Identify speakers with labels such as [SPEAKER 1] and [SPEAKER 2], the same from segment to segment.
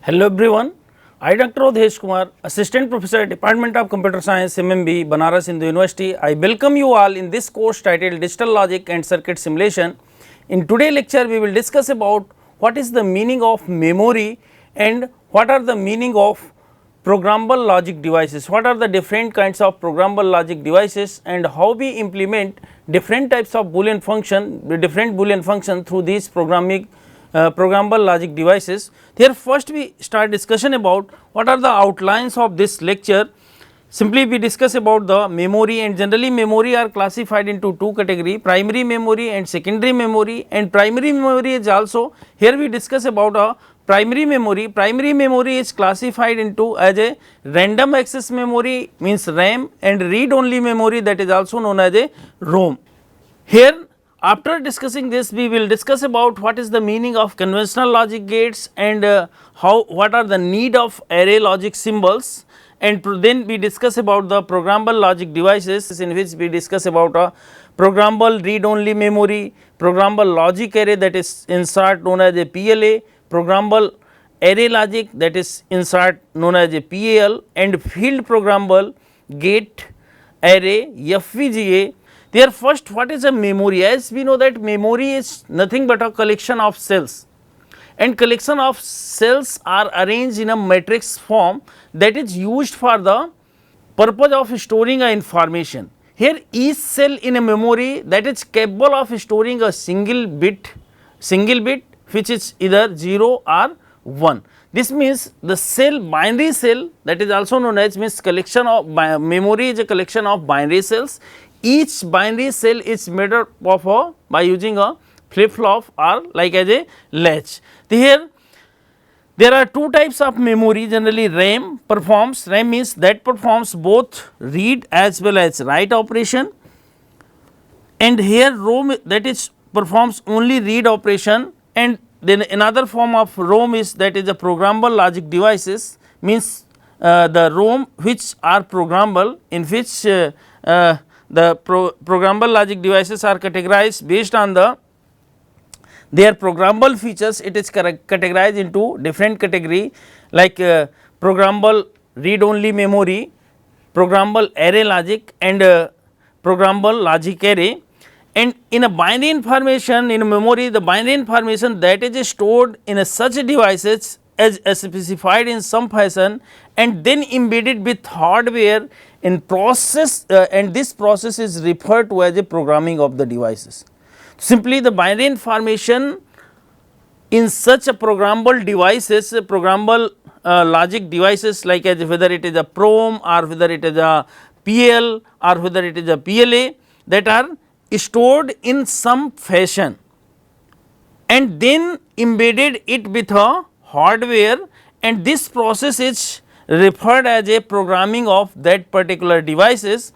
[SPEAKER 1] Hello everyone, I Dr. Odhesh Kumar, Assistant Professor, Department of Computer Science, MMB, Banaras Hindu University. I welcome you all in this course titled Digital Logic and Circuit Simulation. In today's lecture, we will discuss about what is the meaning of memory and what are the meaning of programmable logic devices, what are the different kinds of programmable logic devices and how we implement different types of Boolean function, different Boolean function through these programmable logic devices. Here first we start discussion about what are the outlines of this lecture. Simply we discuss about the memory, and generally memory are classified into two categories, primary memory and secondary memory. And primary memory is also, here we discuss about a primary memory. Primary memory is classified into as a random access memory, means RAM, and read only memory, that is also known as a ROM. Here after discussing this, we will discuss about what is the meaning of conventional logic gates and what are the need of array logic symbols, and then we discuss about the programmable logic devices, in which we discuss about a programmable read only memory, programmable logic array, that is in short known as a PLA, programmable array logic, that is in short known as a PAL, and field programmable gate array FPGA. There first, what is a memory? As we know that memory is nothing but a collection of cells, and collection of cells are arranged in a matrix form that is used for the purpose of storing a information. Here each cell in a memory that is capable of storing a single bit which is either 0 or 1. This means the cell, binary cell, that is also known as, means collection of memory is a collection of binary cells. Each binary cell is made up of by using a flip flop or like as a latch. Here there are two types of memory. Generally RAM means that performs both read as well as write operation, and here ROM, that is performs only read operation. And then another form of ROM is, that is a programmable logic devices, means the ROM which are programmable, in which the programmable logic devices are categorized based on their programmable features. It is categorized into different category like programmable read only memory, programmable array logic, and programmable logic array. And in a binary information in a memory, the binary information that is stored in a such devices as specified in some fashion and then embedded with hardware in process, and this process is referred to as a programming of the devices. Simply the binary information in such a programmable devices, programmable logic devices, like as whether it is a PROM or whether it is a PL or whether it is a PLA, that are stored in some fashion and then embedded it with a hardware, and this process is referred as a programming of that particular devices.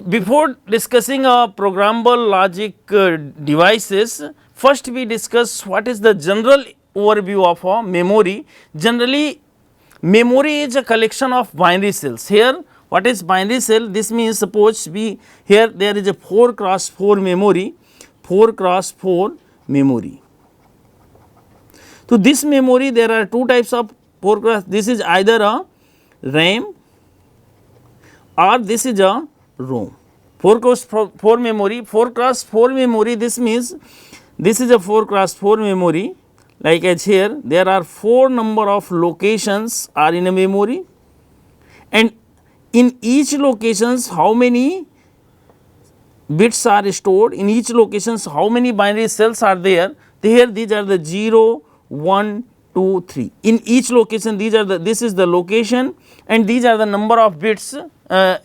[SPEAKER 1] Before discussing a programmable logic devices, first we discuss what is the general overview of a memory. Generally memory is a collection of binary cells. Here what is binary cell? This means suppose here there is a 4 cross 4 memory, 4 cross 4 memory. So this memory, there are two types of 4 cross, this is either a RAM or this is a ROM. 4 cross 4 memory, 4 cross 4 memory, this means this is a 4 cross 4 memory, like as here there are 4 number of locations are in a memory, and in each locations how many bits are stored, in each locations how many binary cells are there. Here these are the 0, 1, 2, 3. In each location these are this is the location, and these are the number of bits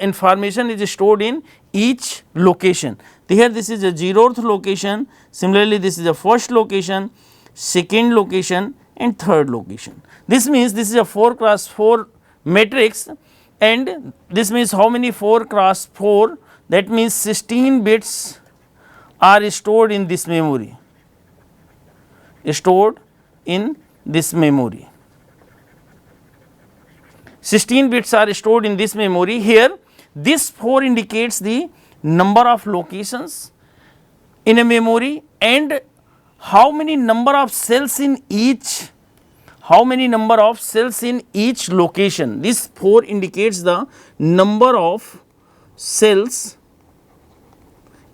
[SPEAKER 1] information is stored in each location. Here this is a 0th location, similarly this is a first location, second location, and third location. This means this is a 4 cross 4 matrix, and this means how many 4 cross 4, that means 16 bits are stored in this memory, stored in this memory. 16 bits are stored in this memory. Here this 4 indicates the number of locations in a memory and how many number of cells in each how many number of cells in each location. This 4 indicates the number of cells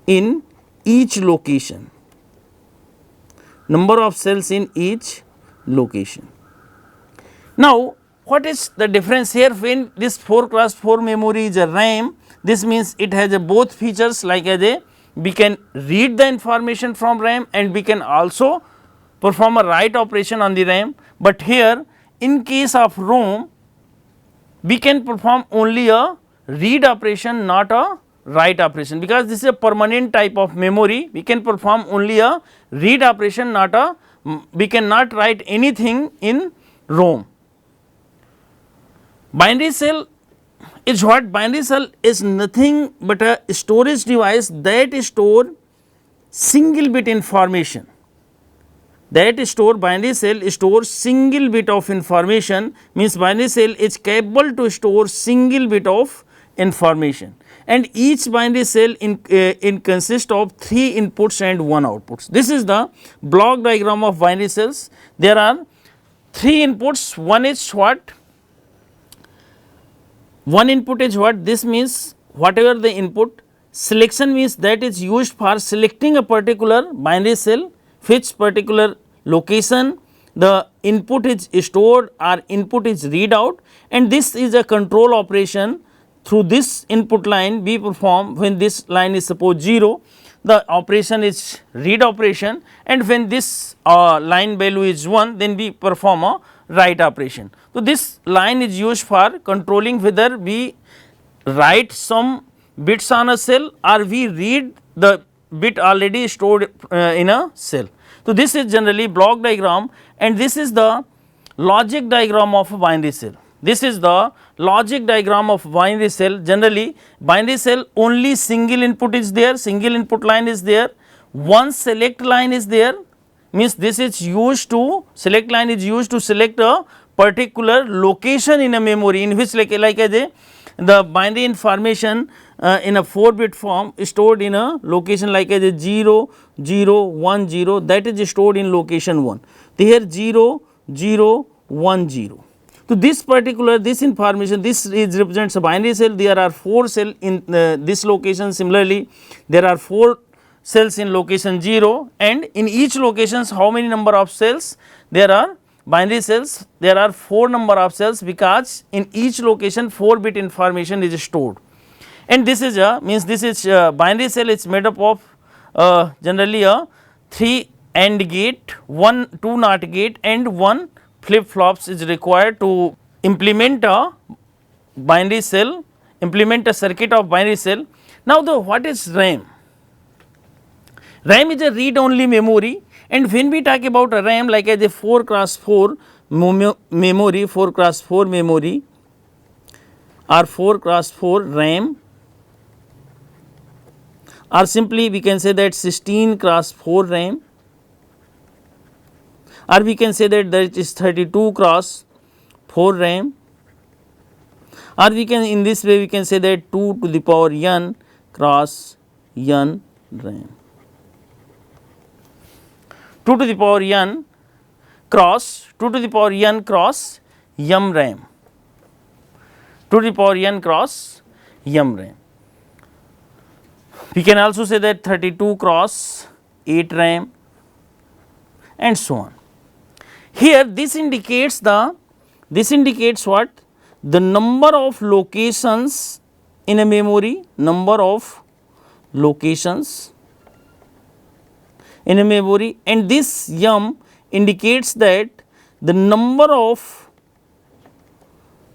[SPEAKER 1] in each location, number of cells in each location. Now, what is the difference here when this 4 cross 4 memory is a RAM? This means it has a both features, like as a we can read the information from RAM and we can also perform a write operation on the RAM, but here in case of ROM we can perform only a read operation, not a write operation, because this is a permanent type of memory. We can perform only a read operation, not a we cannot write anything in ROM. Binary cell is what? Binary cell is nothing but a storage device that store single bit information, that store binary cell stores single bit of information, means binary cell is capable to store single bit of information, and each binary cell in consists of 3 inputs and 1 outputs. This is the block diagram of binary cells. There are 3 inputs. One is what? One input is what? This means whatever the input. Selection means that is used for selecting a particular binary cell, which particular location the input is stored or input is read out, and this is a control operation. Through this input line we perform, when this line is suppose 0, the operation is read operation, and when this line value is 1, then we perform a write operation. So, this line is used for controlling whether we write some bits on a cell or we read the bit already stored in a cell. So, this is generally block diagram, and this is the logic diagram of a binary cell. This is the logic diagram of binary cell. Generally binary cell only single input is there, single input line is there, one select line is there, means this is used to select line is used to select a particular location in a memory, in which like as a the binary information in a 4 bit form is stored in a location like as a 0 0 1 0, that is stored in location 1. Here 0 0 1 0. So, this particular this information, this is represents a binary cell. There are 4 cells in this location. Similarly, there are 4 cells in location 0, and in each locations how many number of cells there are? Binary cells, there are 4 number of cells, because in each location 4 bit information is stored, and this is a means this is binary cell is made up of generally a 3 AND gate, 1 2 NOT gate and 1 flip flops is required to implement a binary cell, implement a circuit of binary cell. Now, the what is RAM? RAM is a read only memory, and when we talk about a RAM like as a 4 cross 4 memory, 4 cross 4 memory or 4 cross 4 RAM, or simply we can say that 16 cross 4 RAM, or we can say that it is 32 cross 4 RAM, or we can in this way we can say that 2 to the power n cross n RAM. 2 to the power n cross 2 to the power n cross m RAM, 2 to the power n cross m RAM. We can also say that 32 cross 8 RAM and so on. Here this indicates what? The number of locations in a memory, number of locations in a memory, and this m indicates that the number of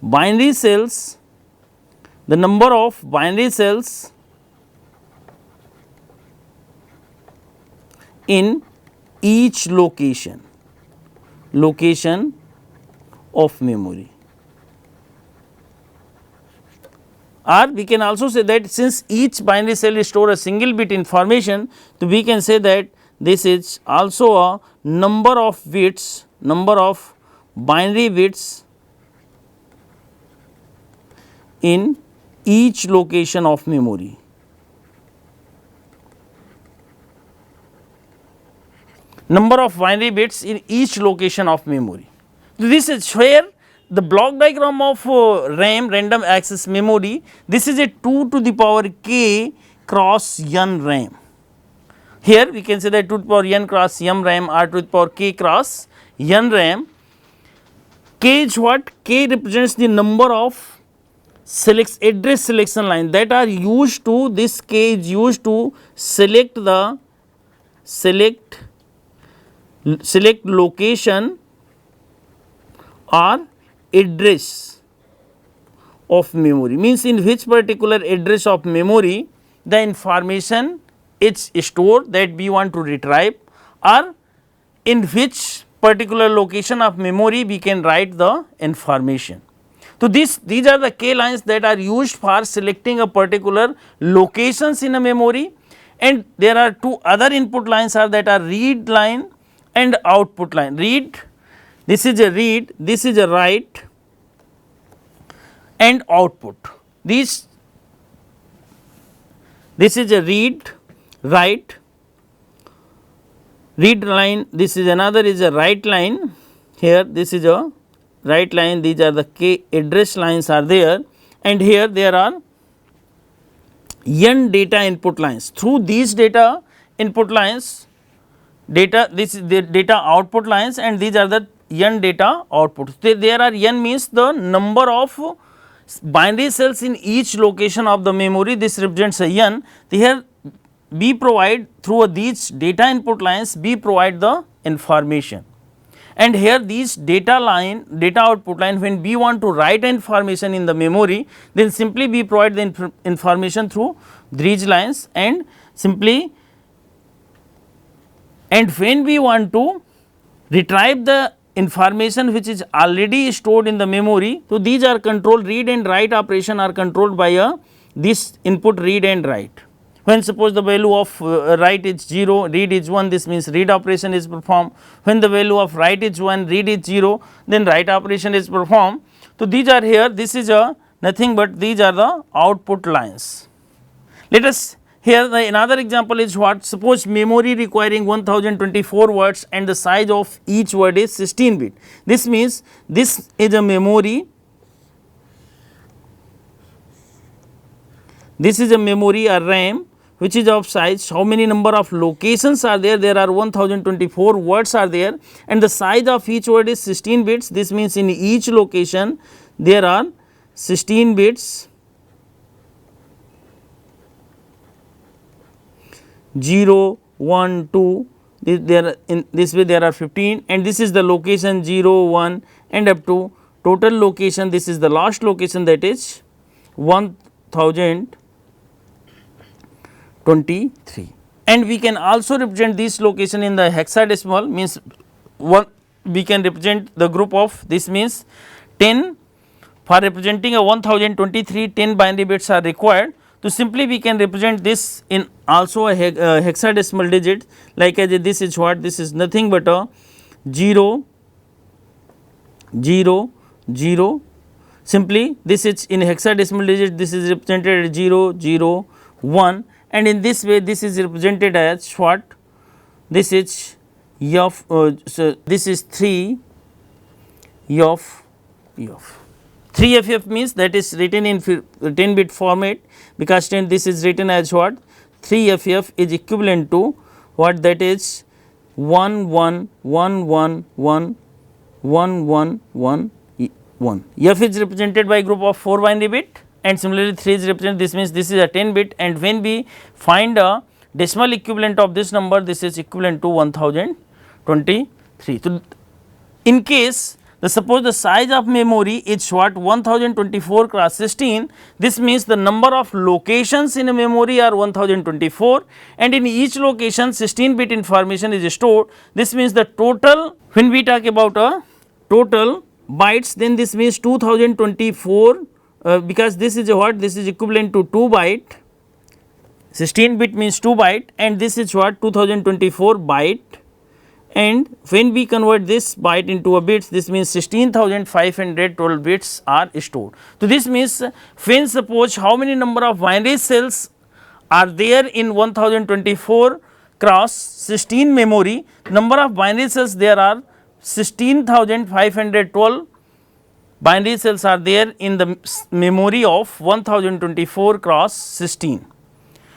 [SPEAKER 1] binary cells, the number of binary cells in each location of memory. Or we can also say that since each binary cell store a single bit information, so we can say that this is also a number of bits, number of binary bits in each location of memory. Number of binary bits in each location of memory. This is where the block diagram of RAM, random access memory, this is a 2 to the power k cross n RAM. Here we can say that 2 to the power n cross m RAM or 2 to the power k cross n RAM. K is what? K represents the number of address selection line that are used to, this K is used to select the select location or address of memory, means in which particular address of memory the information is stored that we want to retrieve, or in which particular location of memory we can write the information. So, these are the K lines that are used for selecting a particular locations in a memory, and there are two other input lines are that are read line and output line. Read, this is a read, this is a write and output. This is a read, write, read line, this is another is a write line, here this is a write line, these are the K address lines are there, and here there are n data input lines. Through these data input lines, this is the data output lines, and these are the n data outputs. There are n means the number of binary cells in each location of the memory, this represents a n. Here we provide through these data input lines, we provide the information, and here these data output line, when we want to write information in the memory, then simply we provide the information through these lines, and simply, and when we want to retrieve the information which is already stored in the memory, so these are controlled, read and write operation are controlled by this input read and write. When suppose the value of write is 0, read is 1, this means read operation is performed. When the value of write is 1, read is 0, then write operation is performed. So, these are here, this is nothing but these are the output lines. Let us here the another example is what? Suppose memory requiring 1024 words and the size of each word is 16 bit. This means this is a memory, this is a memory or RAM which is of size, how many number of locations are there? There are 1024 words are there, and the size of each word is 16 bits. This means in each location there are 16 bits, 0, 1, 2, there in this way there are 15, and this is the location 0, 1 and up to total location, this is the last location, that is 1023. And we can also represent this location in the hexadecimal, means we can represent the group of, this means 10, for representing a 1023, 10 binary bits are required. So, simply we can represent this in also a hexadecimal digit, like as this is what? This is nothing but a 0, 0, 0. Simply this is in hexadecimal digit, this is represented as 0, 0, 1, and in this way this is represented as what? This is f, so this is 3 f. 3FF means that is written in 10 bit format, because 10 this is written as what? 3FF is equivalent to what? That is 1 1 1 1 1 1 1 1 1. F is represented by group of 4 binary bit, and similarly 3 is represented, this means this is a 10 bit, and when we find a decimal equivalent of this number, this is equivalent to 1023. So, in case suppose the size of memory is what? 1024 cross 16, this means the number of locations in a memory are 1024, and in each location 16 bit information is stored. This means the total, when we talk about a total bytes, then this means 2024, because this is a what? This is equivalent to 2 byte, 16 bit means 2 byte, and this is what? 2024 byte. And when we convert this byte into a bits, this means 16,512 bits are stored. So, this means when suppose how many number of binary cells are there in 1024 cross 16 memory, number of binary cells there are 16,512 binary cells are there in the memory of 1024 cross 16.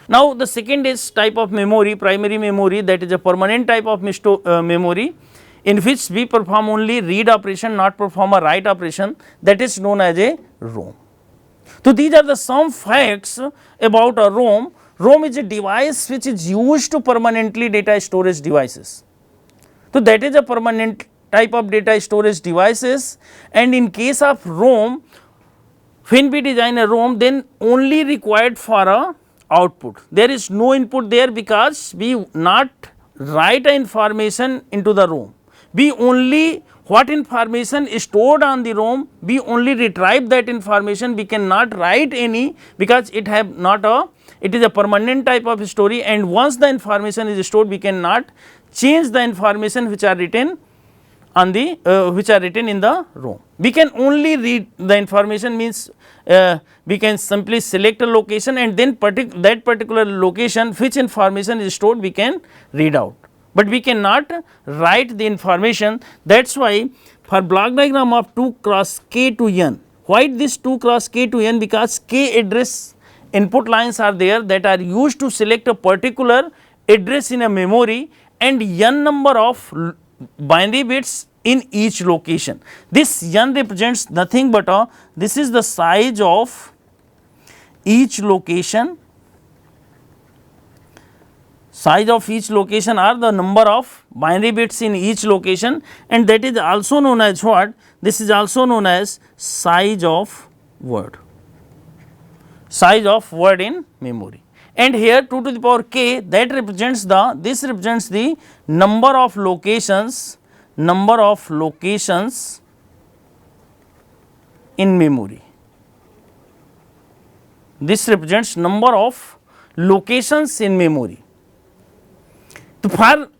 [SPEAKER 1] Now, the second is type of memory, primary memory, that is a permanent type of memory in which we perform only read operation, not perform a write operation, that is known as a ROM. So, these are the some facts about a ROM. ROM is a device which is used to permanently data storage devices. So, that is a permanent type of data storage devices, and in case of ROM, when we design a ROM, then only required for a output. There is no input there because we not write a information into the ROM. We only what information is stored on the ROM, we only retrieve that information. We cannot write any because it have not a, it is a permanent type of story, and once the information is stored, we cannot change the information which are written on the which are written in the ROM. We can only read the information, means we can simply select a location and then that particular location which information is stored we can read out, but we cannot write the information. That is why for block diagram of 2 cross k to n, why this 2 cross k to n, because k address input lines are there that are used to select a particular address in a memory, and n number of binary bits in each location. This n represents nothing but this is the size of each location, size of each location are the number of binary bits in each location, and that is also known as what? This is also known as size of word, size of word in memory. And here 2 to the power k, that represents the, this represents the number of locations in memory. This represents number of locations in memory. So, for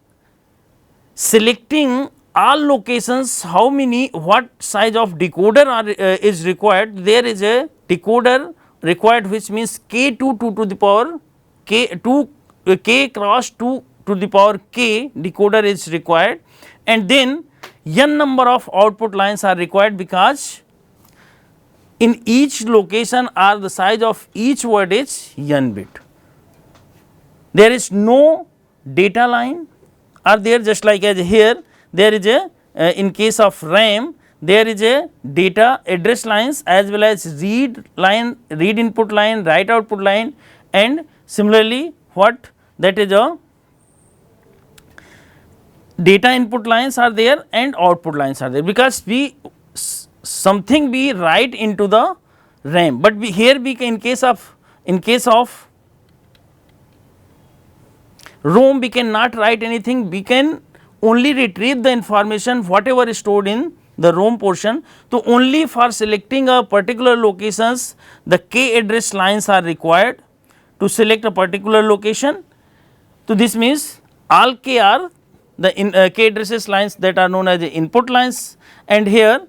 [SPEAKER 1] selecting all locations, how many, what size of decoder are, is required, there is a decoder required, which means k2 2 to the power k cross 2 to the power k decoder is required, and then n number of output lines are required, because in each location or the size of each word is n bit. There is no data line are there, just like as here there is a in case of RAM there is a data address lines as well as read line, read input line, write output line, and similarly what, that is a data input lines are there and output lines are there, because we something we write into the RAM, but we here we can, in case of ROM we cannot write anything, we can only retrieve the information whatever is stored in the ROM portion. So, only for selecting a particular locations the k address lines are required to select a particular location. So, this means all k are the k addresses lines that are known as the input lines, and here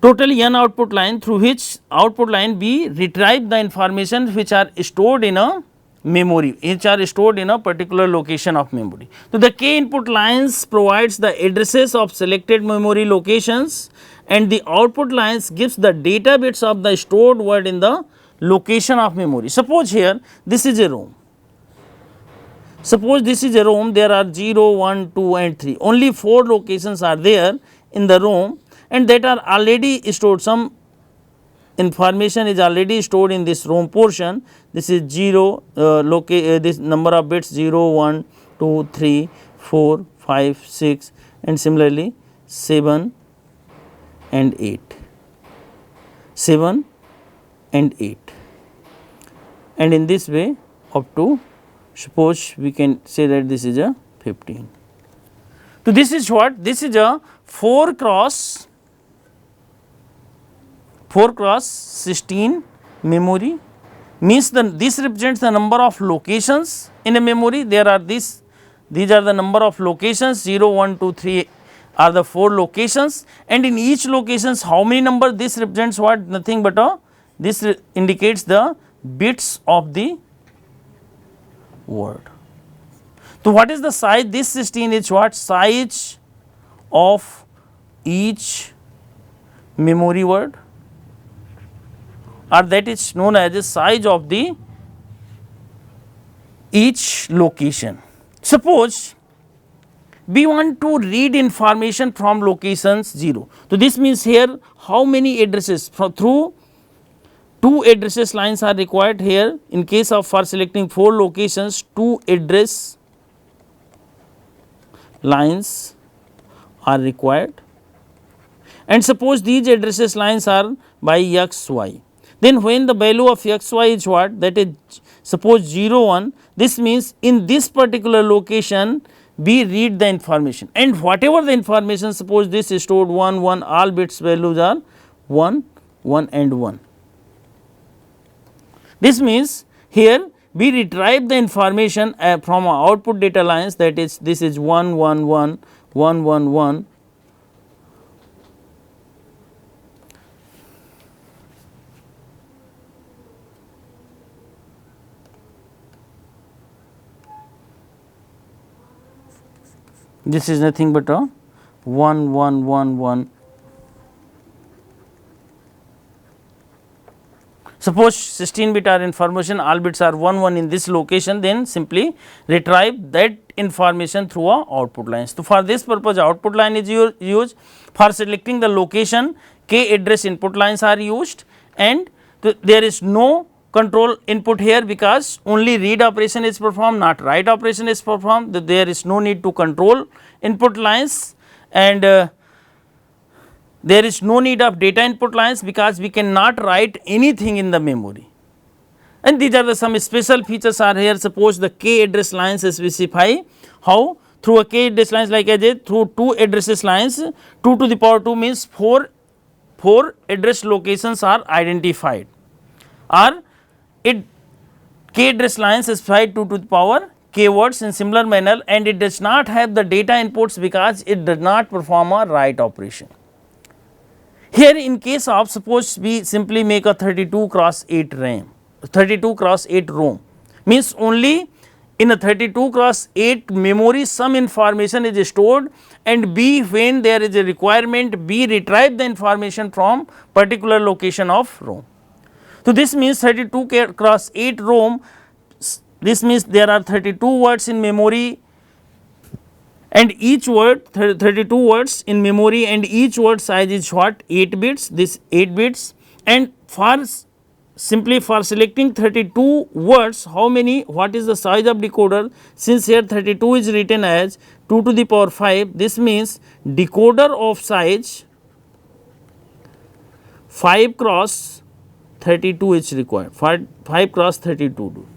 [SPEAKER 1] total n output line, through which output line we retrieve the information which are stored in a memory, which are stored in a particular location of memory. So, the k input lines provides the addresses of selected memory locations, and the output lines gives the data bits of the stored word in the location of memory. Suppose here this is a ROM. Suppose this is a ROM, there are 0, 1, 2 and 3, only 4 locations are there in the ROM, and that are already stored, some information is already stored in this ROM portion. This is 0, this number of bits 0, 1, 2, 3, 4, 5, 6 and similarly 7 and 8, 7 and 8, and in this way up to, suppose we can say that this is a 15. So, this is what? This is a 4 cross 16 memory, means this represents the number of locations in a memory. There are these are the number of locations 0, 1, 2, 3 are the 4 locations, and in each locations how many number, this represents what? Nothing but this indicates the bits of the word. So, what is the size? This 16 is what? Size of each memory word, or that is known as the size of the each location. Suppose we want to read information from locations 0. So, this means here how many addresses through 2 addresses lines are required here. In case of for selecting 4 locations, 2 address lines are required, and suppose these addresses lines are by x y. Then when the value of x y is what, that is suppose 0 1, this means in this particular location we read the information, and whatever the information, suppose this is stored 1 1, all bits values are 1 1 and 1. This means here we retrieve the information from our output data lines, that is this is 1 1 1 1 1 1. This is nothing but a 1 1 1 1. Suppose 16 bit are information, all bits are 1 1 in this location, then simply retrieve that information through a output lines. So, for this purpose output line is used. For selecting the location, k address input lines are used, and there is no control input here because only read operation is performed, not write operation is performed. There is no need to control input lines, and there is no need of data input lines because we cannot write anything in the memory. And these are the some special features are here. Suppose the k address lines specify how through a k address lines, like I did through 2 addresses lines, 2 to the power 2 means 4 address locations are identified, or it k address lines specify 2 to the power k words in similar manner, and it does not have the data inputs because it does not perform a write operation. Here in case of suppose we simply make a 32 cross 8 RAM, 32 cross 8 ROM, means only in a 32 cross 8 memory some information is stored, and B when there is a requirement B retrieve the information from particular location of ROM. So, this means 32 cross 8 ROM, this means there are 32 words in memory, and each word 32 words in memory, and each word size is what, 8 bits, this 8 bits, and for simply for selecting 32 words, how many, what is the size of decoder, since here 32 is written as 2 to the power 5, this means decoder of size 5 cross 32 is required, 5 cross 32.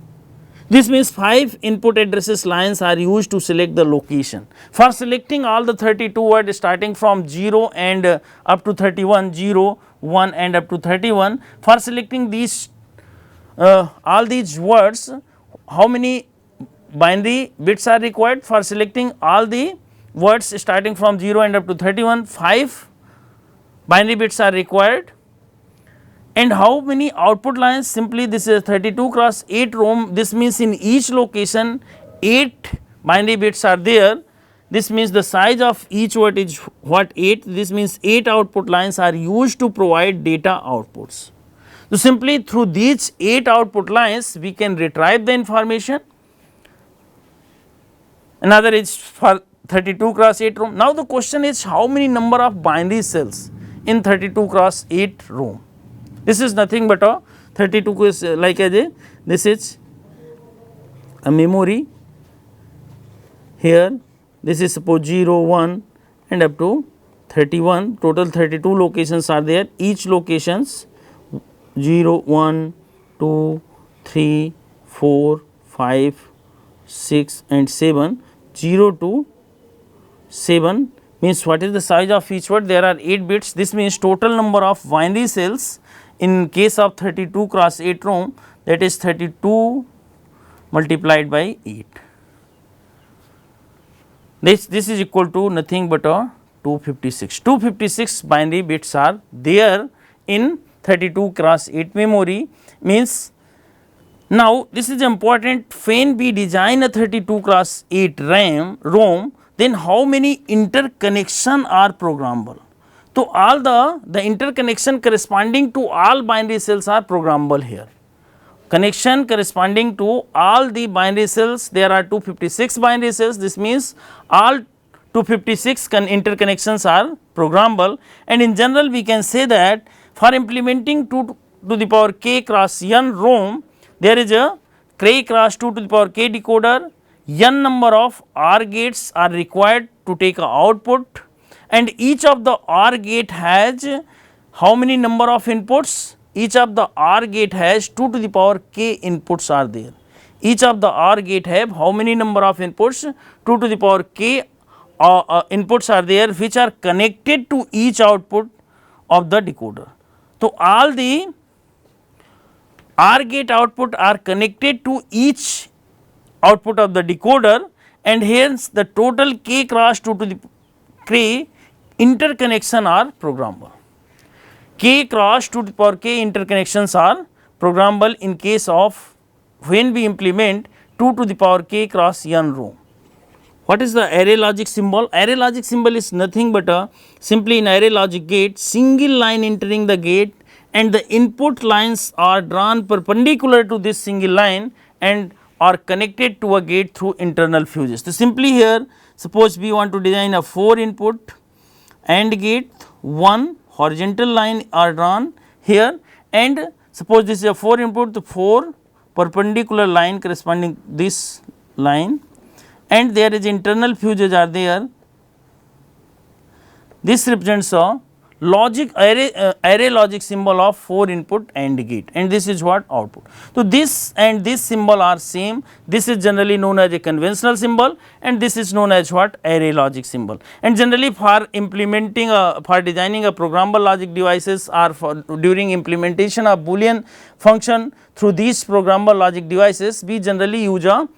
[SPEAKER 1] This means 5 input addresses lines are used to select the location. For selecting all the 32 words starting from 0 and up to 31, 0, 1 and up to 31, for selecting these all these words, how many binary bits are required? For selecting all the words starting from 0 and up to 31, 5 binary bits are required. And how many output lines? Simply this is 32 cross 8 ROM, this means in each location 8 binary bits are there. This means the size of each word is what, 8, this means 8 output lines are used to provide data outputs. So, simply through these 8 output lines we can retrieve the information. Another is for 32 cross 8 ROM. Now, the question is how many number of binary cells in 32 cross 8 ROM? This is nothing but a 32 is like a, this is a memory here, this is suppose 0 1 and up to 31, total 32 locations are there, each locations 0 1 2 3 4 5 6 and 7, 0 to 7 means what is the size of each word, there are 8 bits, this means total number of binary cells in case of 32 cross 8 ROM, that is 32 multiplied by 8. This is equal to nothing but a 256. 256 binary bits are there in 32 cross 8 memory, means now this is important, when we design a 32 cross 8 ROM, then how many interconnection are programmable? So all the interconnection corresponding to all binary cells are programmable here. Connection corresponding to all the binary cells, there are 256 binary cells, this means all 256 interconnections are programmable, and in general we can say that for implementing 2 to the power k cross n ROM, there is a k cross 2 to the power k decoder, n number of OR gates are required to take a output, and each of the OR gate has how many number of inputs? Each of the OR gate has 2 to the power k inputs are there. Each of the OR gate have how many number of inputs? 2 to the power k inputs are there, which are connected to each output of the decoder. So all the OR gate output are connected to each output of the decoder, and hence the total k cross 2 to the k interconnection are programmable. K cross 2 to the power k interconnections are programmable in case of when we implement 2 to the power k cross n ROM. What is the array logic symbol? Array logic symbol is nothing but a simply in array logic gate, single line entering the gate and the input lines are drawn perpendicular to this single line and are connected to a gate through internal fuses. So simply here, suppose we want to design a 4 input AND gate, one horizontal line are drawn here, and suppose this is a 4 input, the 4 perpendicular line corresponding this line, and there is internal fuses are there. This represents a logic array logic symbol of 4 input AND gate, and this is what output. So this and this symbol are same. This is generally known as a conventional symbol, and this is known as what? Array logic symbol. And generally for implementing for designing a programmable logic devices or for during implementation of Boolean function through these programmable logic devices, we generally use a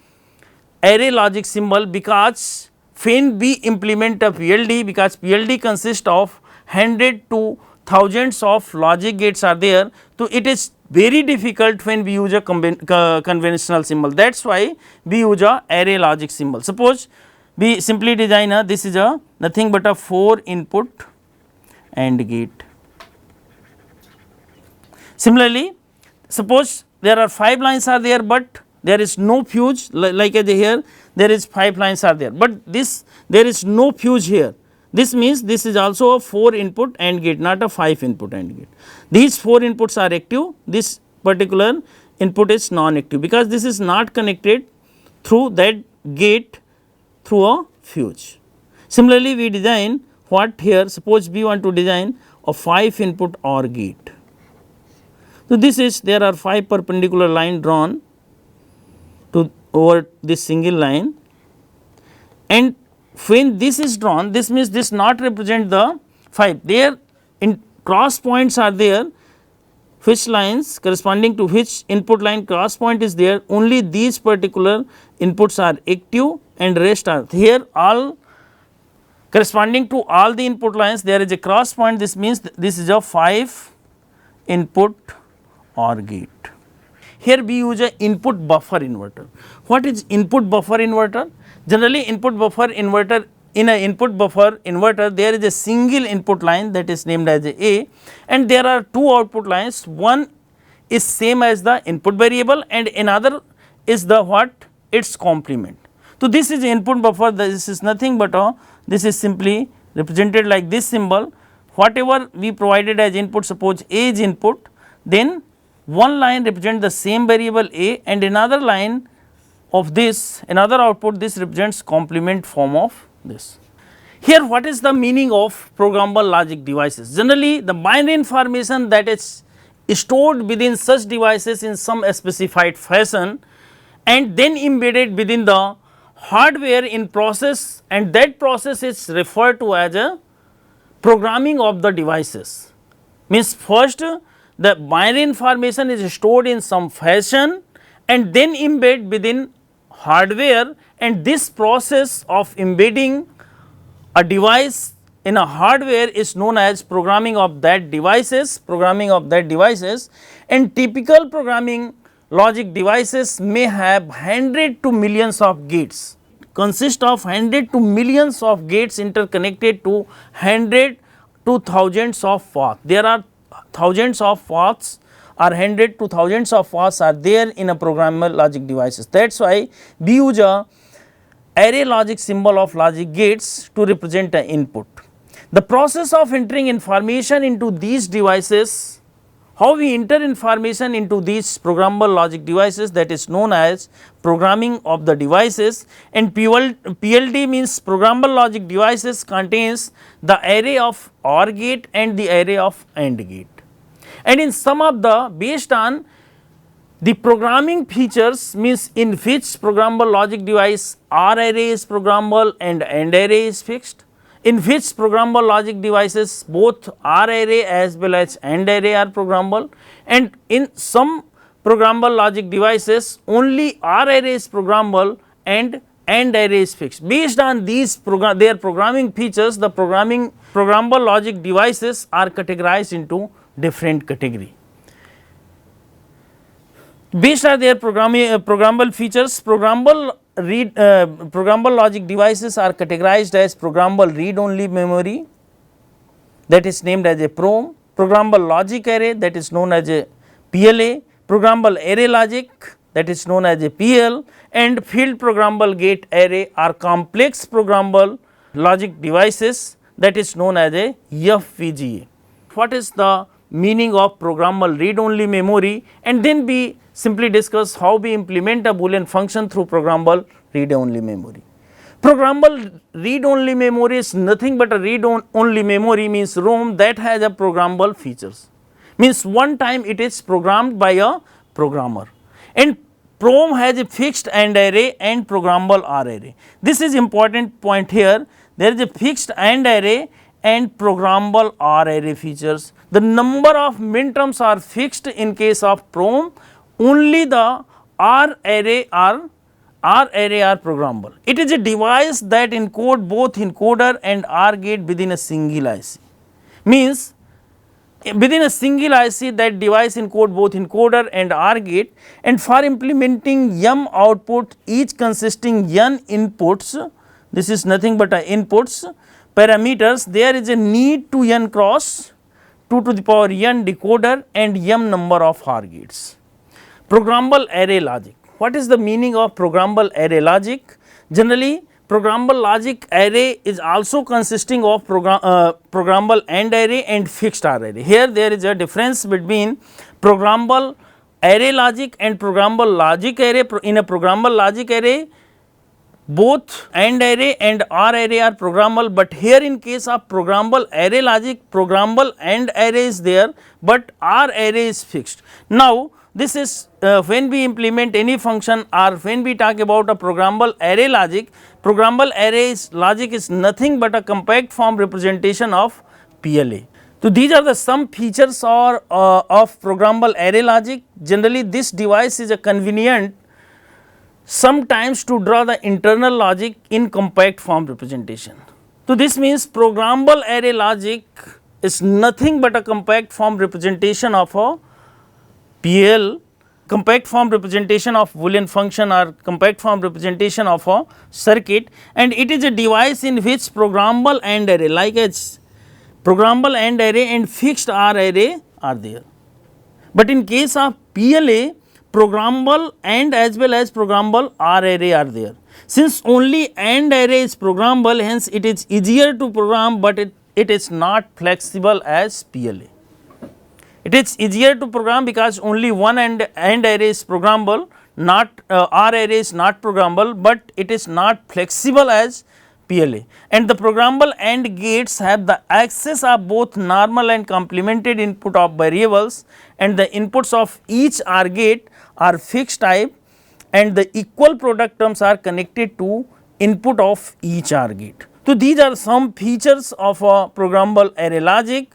[SPEAKER 1] array logic symbol, because when we implement a PLD, because PLD consists of 100 to thousands of logic gates are there, so it is very difficult when we use a conventional symbol. That is why we use a array logic symbol. Suppose we simply design a, this is a nothing but a 4 input AND gate. Similarly, suppose there are 5 lines are there, but there is no fuse, like here there is 5 lines are there, but this there is no fuse here. This means this is also a 4 input AND gate, not a 5 input AND gate. These 4 inputs are active, this particular input is non-active, because this is not connected through that gate through a fuse. Similarly, we design what here, suppose we want to design a 5 input OR gate. So this is, there are 5 perpendicular line drawn to over this single line, and when this is drawn, this means this not represent the 5, there in cross points are there, which lines corresponding to which input line cross point is there, only these particular inputs are active and rest are here, all corresponding to all the input lines there is a cross point. This means this is a 5 input OR gate. Here we use a input buffer inverter. What is input buffer inverter? Generally input buffer inverter, in a input buffer inverter there is a single input line that is named as A, and there are 2 output lines, one is same as the input variable and another is the what? Its complement. So this is input buffer, this is nothing but this is simply represented like this symbol. Whatever we provided as input, suppose A is input, then one line represents the same variable A and another line of this, another output, this represents complement form of this. Here what is the meaning of programmable logic devices? Generally the binary information that is stored within such devices in some specified fashion and then embedded within the hardware in process, and that process is referred to as a programming of the devices. Means first the binary information is stored in some fashion and then embed within hardware, and this process of embedding a device in a hardware is known as programming of that devices, and typical programming logic devices may have 100 to millions of gates. consists of 100 to millions of gates interconnected to 100 to thousands of paths. There are thousands of paths or 100 to thousands of paths are there in a programmable logic devices. That is why we use a array logic symbol of logic gates to represent an input. The process of entering information into these devices, how we enter information into these programmable logic devices, that is known as programming of the devices, and PLD means programmable logic devices contains the array of OR gate and the array of AND gate. And in some of the based on the programming features means in which programmable logic device OR array is programmable and AND array is fixed, in which programmable logic devices both OR array as well as AND array are programmable, and in some programmable logic devices only OR array is programmable and AND array is fixed. Based on these their programming features, the programmable logic devices are categorized into different category. Based on their programmable features, programmable logic devices are categorized as programmable read only memory, that is named as a PROM, programmable logic array, that is known as a PLA, programmable array logic, that is known as a PL, and field programmable gate array are complex programmable logic devices, that is known as a FPGA. What is the meaning of programmable read only memory, and then we simply discuss how we implement a Boolean function through programmable read only memory. Programmable read only memory is nothing but a read only memory, means ROM that has a programmable features, means one time it is programmed by a programmer, and PROM has a fixed AND array and programmable OR array. This is important point here, there is a fixed AND array and programmable OR array features. The number of minterms are fixed in case of PROM, only the OR array are programmable. It is a device that encode both encoder and OR gate within a single IC, means within a single IC that device encode both encoder and OR gate, and for implementing m output each consisting n inputs, this is nothing but a inputs parameters, there is a need to n cross 2 to the power n decoder and m number of OR gates. Programmable array logic. What is the meaning of programmable array logic? Generally, programmable logic array is also consisting of programmable AND array and fixed OR array. Here there is a difference between programmable array logic and programmable logic array. In a programmable logic array, both AND array and OR array are programmable, but here in case of programmable array logic, programmable AND array is there, but OR array is fixed. Now, this is when we implement any function or when we talk about a programmable array logic, programmable array logic is nothing but a compact form representation of PLA. So, these are the some features of programmable array logic. Generally, this device is a convenient sometimes to draw the internal logic in compact form representation. So, this means programmable array logic is nothing but a compact form representation of a PL, compact form representation of Boolean function or compact form representation of a circuit, and it is a device in which programmable AND array like as programmable AND array and fixed OR array are there. But in case of PLA, programmable AND as well as programmable OR array are there. Since only AND array is programmable, hence it is easier to program, but it is not flexible as PLA. It is easier to program because only one AND array is programmable, not OR array is not programmable, but it is not flexible as PLA. And the programmable AND gates have the access of both normal and complemented input of variables, and the inputs of each OR gate are fixed type, and the equal product terms are connected to input of each OR gate. So, these are some features of a programmable array logic.